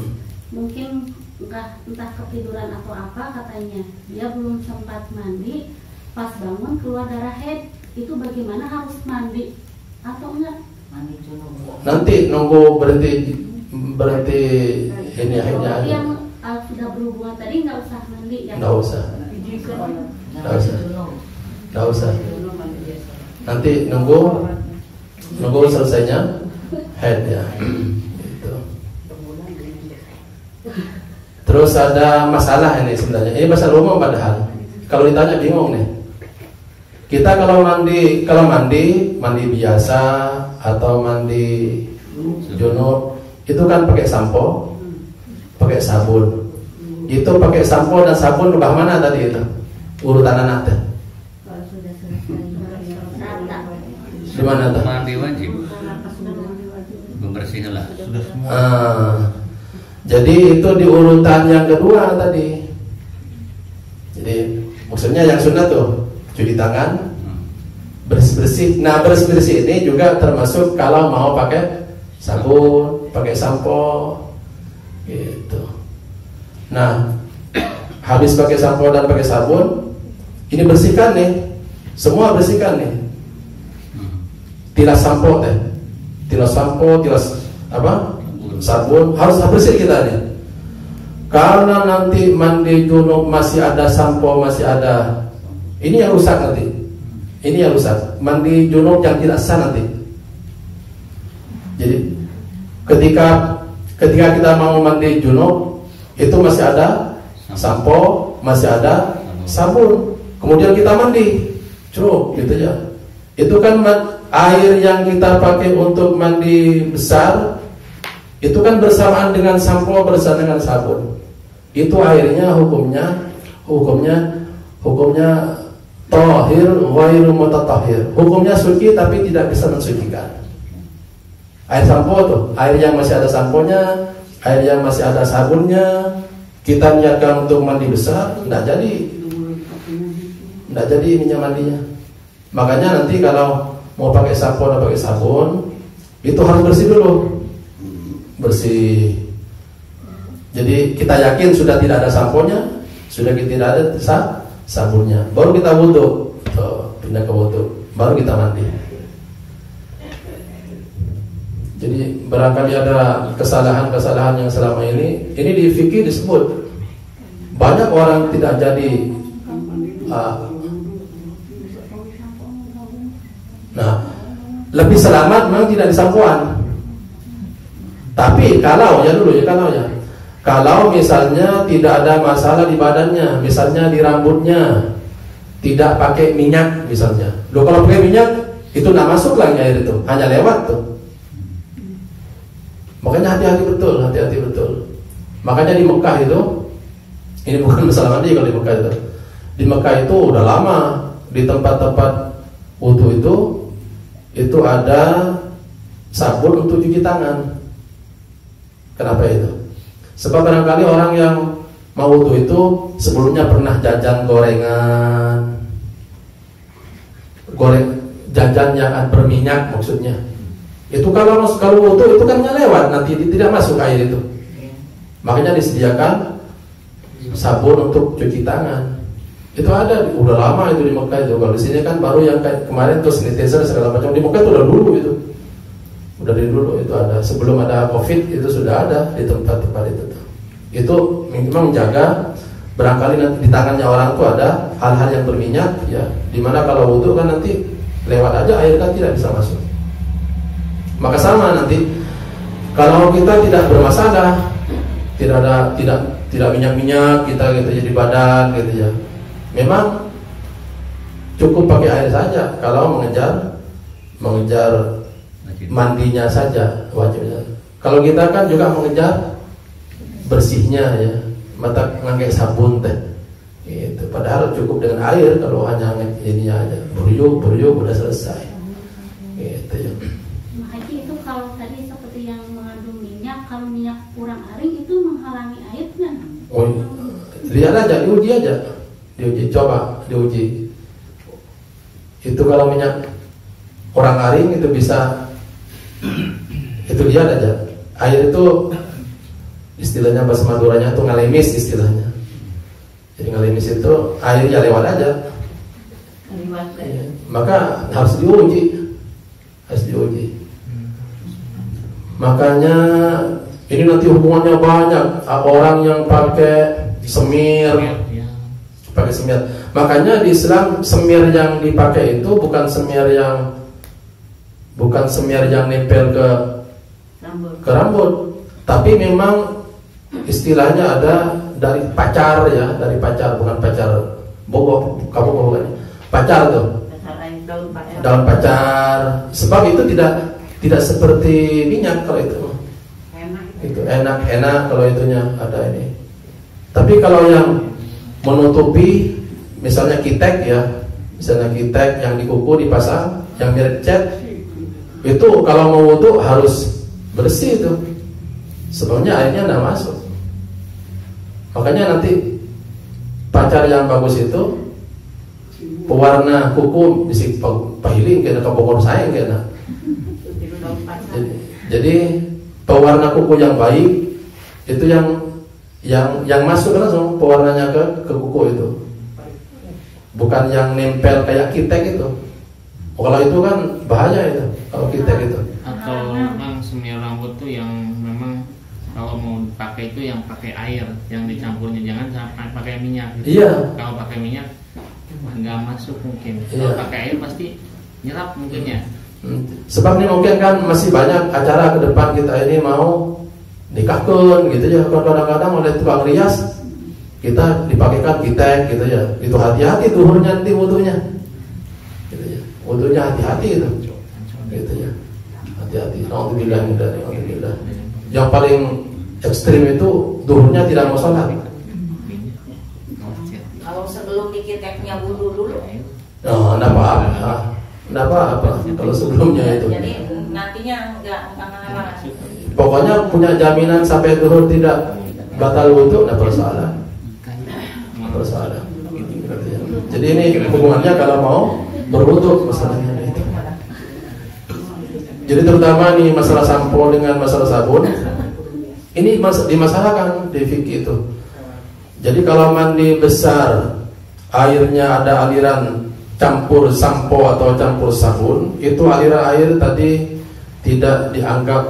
mungkin entah ketiduran atau apa katanya dia belum sempat mandi, pas bangun keluar darah haid, itu bagaimana, harus mandi atau enggak? Mandi junub. Nanti nunggu berhenti ini akhirnya. Kalau yang sudah berhubungan tadi nggak usah mandi ya? Nggak usah. Nggak usah. Nggak usah. Nanti nunggu selesainya head ya. Gitu. Terus ada masalah ini sebenarnya. Ini masalah umum padahal. Kalau ditanya bingung nih. Kita kalau mandi biasa atau mandi junub itu kan pakai sampo, pakai sabun. Itu pakai sampo dan sabun ke mana tadi itu? Urutan anak teh. Kalau sudah selesai rata. Di mana tuh? Mandi wajib. Membersihkan lah. Sudah semua. Jadi itu di urutan yang kedua tadi. Jadi maksudnya yang sunnah tuh cuci tangan, bersih-bersih. Nah bersih-bersih ini juga termasuk kalau mau pakai sabun, pakai sampo, gitu. Nah habis pakai sampo dan pakai sabun, ini bersihkan nih, semua bersihkan nih. Tilas sampo teh, tilas sampo, tilas apa? Sabun harus bersih kita nih. Karena nanti mandi junub masih ada sampo, masih ada, ini yang rusak nanti. Ini yang rusak. Mandi junub yang tidak sah nanti. Jadi ketika kita mau mandi junub itu masih ada sampo, masih ada sabun. Kemudian kita mandi, cukup gitu ya. Itu kan air yang kita pakai untuk mandi besar itu kan bersamaan dengan sampo, bersamaan dengan sabun. Itu airnya hukumnya tahir ghairu mutatahhir. Hukumnya suci tapi tidak bisa mensucikan. Air sampo tuh, air yang masih ada samponya, air yang masih ada sabunnya, kita niatkan untuk mandi besar, tidak jadi ininya mandinya. Makanya nanti kalau mau pakai sampo dan pakai sabun, itu harus bersih dulu. Bersih. Jadi kita yakin sudah tidak ada samponya, sudah tidak ada sabunnya, baru kita wudu, pindah ke wudu, baru kita mandi. Jadi barangkali ada kesalahan-kesalahan yang selama ini di fikih disebut banyak orang tidak jadi. Nah, lebih selamat memang tidak disampuan. Tapi kalau misalnya tidak ada masalah di badannya, misalnya di rambutnya, tidak pakai minyak misalnya. Loh, kalau pakai minyak itu nggak masuk lagi air itu, hanya lewat tuh. Makanya hati-hati betul. Makanya di Mekah itu, ini bukan masalah mandi kalau di Mekah itu. Di Mekah itu udah lama di tempat-tempat wudu itu ada sabun untuk cuci tangan. Kenapa itu? Sebab barangkali orang yang mau wudu itu sebelumnya pernah jajan jajan yang berminyak maksudnya. Itu kalau wudu itu kan lewat, nanti tidak masuk air itu. Makanya disediakan sabun untuk cuci tangan. Itu ada, udah lama itu di Mekah itu. Kalau di sini kan baru yang kayak kemarin tuh sanitizer segala macam. Di Mekah itu udah dulu itu. Udah dari dulu itu ada, sebelum ada COVID itu sudah ada di tempat-tempat itu. Itu memang menjaga barangkali nanti di tangannya orang itu ada hal-hal yang berminyak, ya, dimana kalau wudhu kan nanti lewat aja air kan tidak bisa masuk. Maka sama nanti kalau kita tidak bermasalah, tidak minyak-minyak kita gitu ya di badan gitu ya, memang cukup pakai air saja. Kalau mengejar mandinya saja wajibnya. Kalau kita kan juga mengejar bersihnya ya, mata ngangge sabun teh itu, padahal cukup dengan air. Kalau hanya ini aja beruyuk udah selesai gitu ya. Haji itu kalau tadi seperti yang mengandung minyak, kalau minyak kurang aring itu menghalangi air kan? Oh, lihat aja, diuji, coba diuji. Itu kalau minyak kurang aring itu bisa, itu lihat aja. Air itu istilahnya bahasa Maduranya itu ngalemis istilahnya. Jadi ngalemis itu airnya lewat aja. Ya, maka harus diuji. Makanya ini nanti hubungannya banyak. Orang yang pakai semir, Makanya di Islam semir yang dipakai itu bukan semir yang nempel ke rambut, tapi memang istilahnya ada dari pacar ya, bukan pacar bogo, kamu bukan pacar tuh, daun pacar. Sebab itu tidak seperti minyak kalau itu. Itu enak kalau itunya ada ini. Tapi kalau yang menutupi, misalnya kitek yang di kuku dipasang, yang mirip cat, itu kalau mau wudu harus bersih itu. Sebelumnya airnya tidak masuk. Makanya nanti pacar yang bagus itu pewarna kuku bisa pahiling kena kebongkor sayang kena. Jadi pewarna kuku yang baik itu yang masuk langsung pewarnanya ke kuku itu, bukan yang nempel kayak kitek itu. Kalau itu kan bahaya itu, kalau kitek itu. Atau memang semir rambut tuh yang memang kalau mau pakai itu yang pakai air, yang dicampurnya, jangan sampai pakai minyak. Iya. Kalau pakai minyak nggak masuk mungkin. Kalau pakai air pasti nyerap mungkin ya. Sebab ini mungkin kan masih banyak acara ke depan kita ini mau nikahkan gitu ya. Kadang-kadang oleh tukang rias kita dipakaikan kitek gitu ya. Itu hati-hati tuhurnya nanti wudunya. Gitu ya. Wudunya hati-hati itu. Gitu ya. Hati-hati. Alhamdulillah. Yang paling ekstrim itu duhurnya tidak mau sholat. Kalau sebelum dikiteknya wudu dulu. Oh, enggak apa-apa. Kalau sebelumnya itu. Jadi nantinya enggak halangan. Pokoknya punya jaminan sampai duhur tidak batal wudu, enggak persoalan. Jadi ini hubungannya kalau mau berwudu masalahnya itu. Jadi terutama nih masalah sampo dengan masalah sabun, ini dimasalahkan di fikih itu. Jadi kalau mandi besar, airnya ada aliran campur sampo atau campur sabun, itu aliran air tadi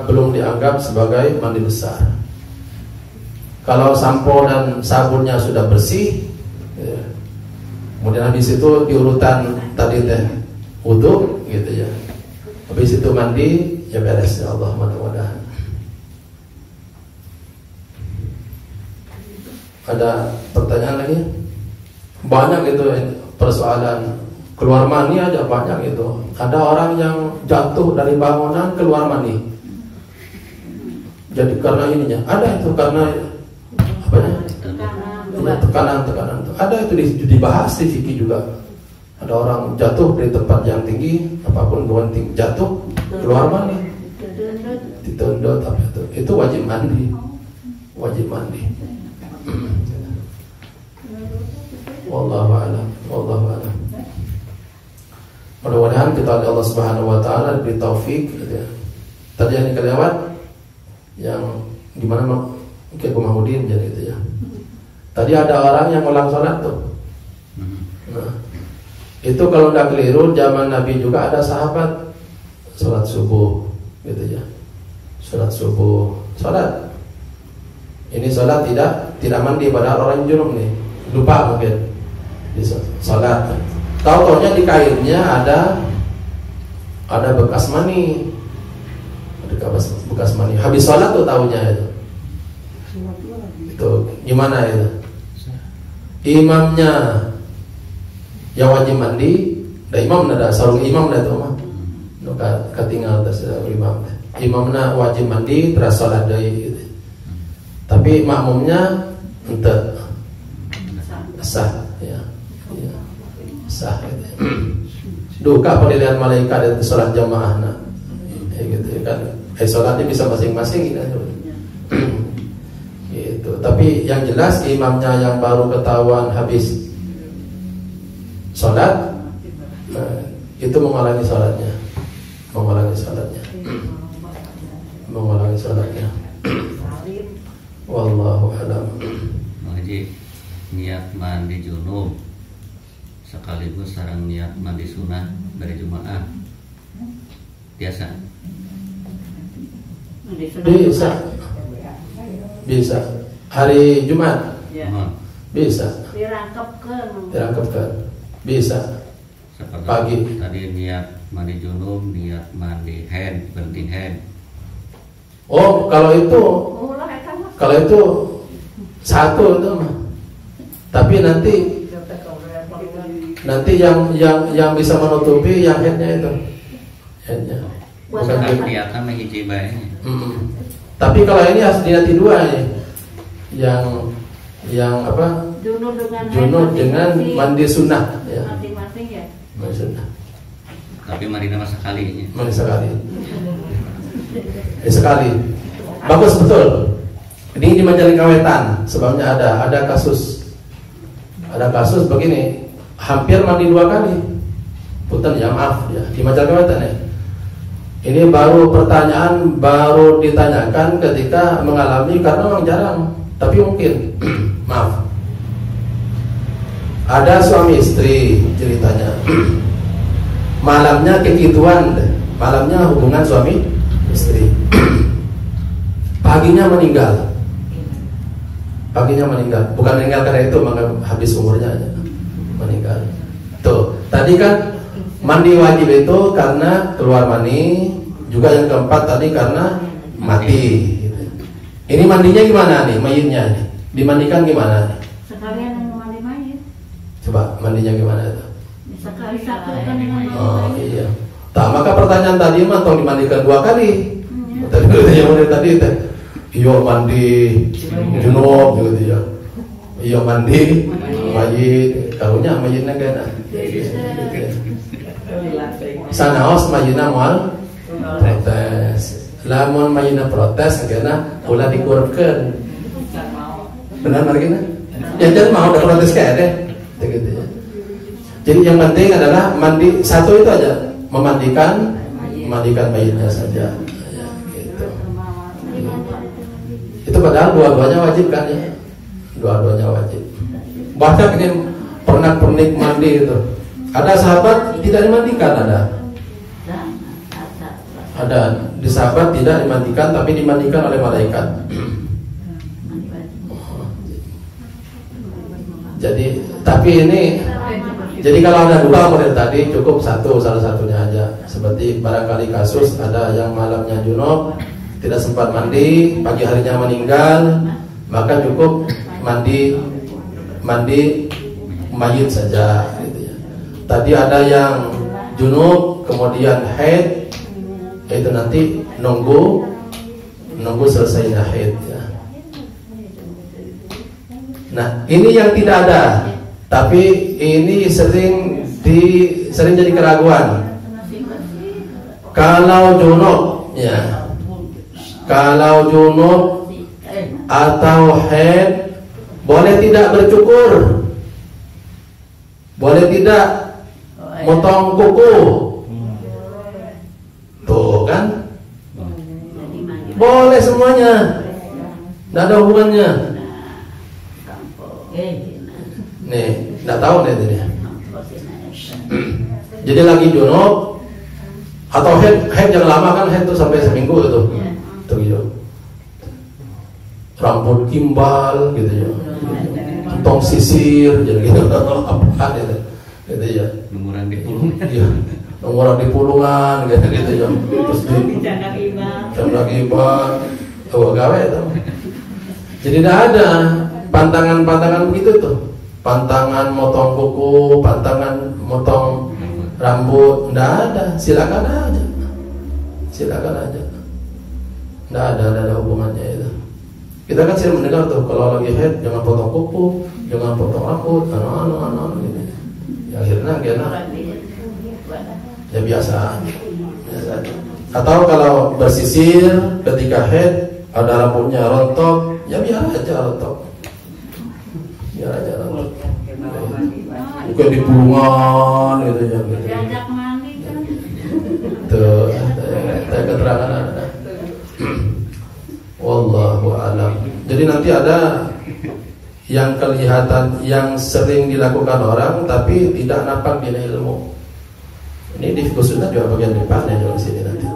belum dianggap sebagai mandi besar. Kalau sampo dan sabunnya sudah bersih, ya, kemudian habis itu diurutan tadi teh wudu gitu ya. Habis itu mandi, ya beres ya Allah, mudah-mudahan. Ada pertanyaan lagi? Banyak itu persoalan. Keluar mani aja banyak itu. Ada orang yang jatuh dari bangunan keluar mani. Jadi karena ininya, ada itu karena apa ya? Tekanan. Ada itu dibahas di fikih juga. Ada orang jatuh dari tempat yang tinggi, apapun bukan tinggi, jatuh keluar mani, ditunduk, itu wajib mandi. Wallahu a'lam. Mudah-mudahan kita oleh Allah Subhanahu wa taala diberi taufik gitu ya. Tadi yang kelewat yang gimana mungkin Mahmudin jadi gitu ya. Tadi ada orang yang ulang sholat tuh. Nah, itu kalau udah keliru zaman Nabi juga ada sahabat sholat subuh gitu ya. Sholat. Ini sholat tidak mandi padahal orang junub nih. lupa mungkin di sholat. Tahu-taunya di kainnya ada bekas mani, bekas mani. Habis sholat tuh tahunya itu gimana itu? Imamnya yang wajib mandi, imam ada sarung imam itu mah, ketinggal terserah imam. Imamnya wajib mandi terus sholat dari gitu. Tapi makmumnya ente sah ya, sah gitu. Duka penilaian malaikat itu sholat jamaah nah, gitu kan. Sholatnya bisa masing-masing gitu. Gitu. Tapi yang jelas imamnya yang baru ketahuan habis sholat, itu mengulangi sholatnya, Wallahu a'lam. Haji niat mandi junub sekaligus sareng niat mandi sunah dari Jumaah biasa. Bisa. Hari Jumat bisa. Dirangkapkan. Bisa. Seperti Pagi. tadi niat mandi junub, niat mandi haid, penting haid. Oh, kalau itu satu itu mah. Tapi nanti yang bisa menutupi yang headnya itu. Headnya. Bukan niatan menghiji bae. Tapi kalau ini harus diniati dua nih. Yang apa? Junub dengan mandi sunnah ya. Masing-masing ya. Mandi sunnah. Tapi mandi nama sekali. Mandi sekali. Sekali. Bagus betul. Ini di Majalengka Wetan, sebabnya ada kasus begini, hampir mandi 2 kali. Punten ya, maaf ya, di Majalengka Wetan ya. Ini pertanyaan baru ditanyakan ketika mengalami, karena memang jarang, tapi mungkin. Maaf. Ada suami istri ceritanya. Malamnya kekituan, malamnya hubungan suami istri. Paginya meninggal. Bukan meninggal karena itu, maka habis umurnya aja. Meninggal. Tuh, tadi kan mandi wajib itu karena keluar mani, juga yang keempat tadi karena mati. Ini mandinya gimana nih, mayitnya nih? Dimandikan gimana nih? Sekalian mandi mayit. Coba mandinya gimana itu? Sekali satukan dengan mandi Oh mayit. iya. Maka pertanyaan tadi mah tolong dimandikan 2 kali. Tadi iya mandi junub gitu ya. Iya mandi mayit, karunya mayitna kana. Sanaos mayitna moal protes. Lamun mayitna protes kana ulah dikurepkeun. Benar margina? Ya jangan mau udah protes kayak deh. Gitu ya. Jadi yang penting adalah mandi satu itu aja, memandikan mayitnya saja. Itu padahal dua-duanya wajib kan ya. Dua-duanya wajib. Bahkan ini pernak-pernik mandi itu. Ada sahabat tidak dimandikan, ada di sahabat tidak dimandikan, tapi dimandikan oleh malaikat. Jadi kalau ada 2 model tadi cukup salah satunya aja. Seperti barangkali kasus ada yang malamnya junub, tidak sempat mandi, pagi harinya meninggal, maka cukup mandi mayit saja gitu ya. Tadi ada yang junub kemudian haid, itu nanti nunggu selesainya haid ya. Nah, ini yang tidak ada, tapi ini sering jadi keraguan. Kalau junub atau haid boleh tidak bercukur, boleh tidak motong kuku, tuh kan, boleh semuanya, tidak ada hubungannya. Nih, tidak tahu nih ini. Jadi lagi junub atau haid yang lama kan, haid itu sampai seminggu itu. Tuh gitu. Rambut gimbal gitu ya. tong sisir jadi gitu apa gitu ya. Lumuran di pulungan. Iya, lumuran di pulungan gitu ya. Terus di jambak ibang, gawe itu. Jadi tidak ada pantangan begitu tuh. Pantangan motong kuku, pantangan motong rambut, tidak ada. Silakan aja. Tidak ada hubungannya itu. Kita kan sering mendengar tuh kalau lagi haid jangan potong kuku, jangan potong rambut, gitu. Ya, akhirnya ya biasa. Atau kalau bersisir ketika haid ada rambutnya rontok, ya biar aja rontok. Bukan di pulungan gitu ya. Diajak mandi kan. Tuh, keterangan ada. Wallahu a'lam. Jadi nanti ada yang kelihatan, yang sering dilakukan orang tapi tidak nampak di ilmu. Ini di khususnya juga bagian depannya juga di sini nanti.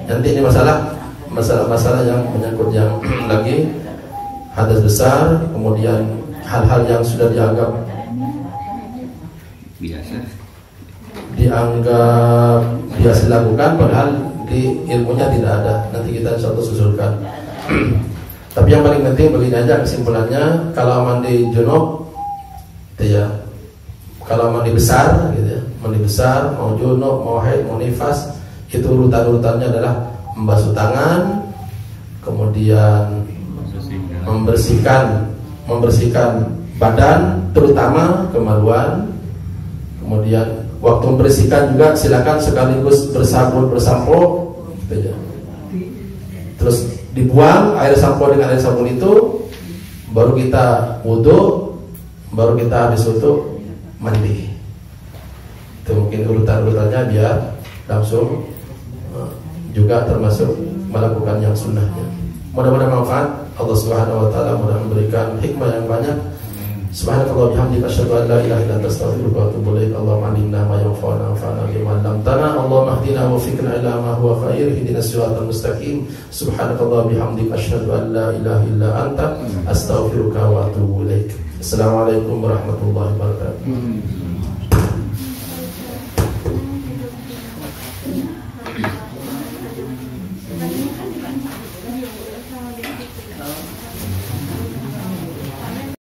Nanti ini masalah yang menyangkut yang lagi hadas besar, kemudian hal-hal yang sudah dianggap biasa dilakukan padahal di ilmunya tidak ada. Nanti kita insya Allah susulkan. Tapi yang paling penting begini aja kesimpulannya, kalau mandi junub gitu ya, kalau mandi besar gitu ya, mandi besar mau junub, mau haid, mau nifas, itu urutannya adalah membasuh tangan, kemudian membersihkan badan, terutama kemaluan. Kemudian waktu membersihkan juga silakan sekaligus bersabun bersampo gitu ya. Terus dibuang air sampo dengan air sabun itu, baru kita wudu, baru kita habis wudu mandi. Itu mungkin urutannya biar langsung juga termasuk melakukan yang sunnahnya. Mudah-mudahan manfaat. Allah Subhanahu wa taala mudah memberikan hikmah yang banyak. Subhanakallah bihamdika asyhadu an la ilaha illa anta astaghfiruka wa atubu ilaik. Allahumma 'allimna ma yanfa'una wanfa'na bima 'allamtana. Allahumma ihdina wa fikna ila ma huwa khair. Ihdinas siratal mustaqim. Subhanakallah bihamdika asyhadu an la ilaha illa anta astaghfiruka wa atubu ilaik. Assalamualaikum warahmatullahi wabarakatuh.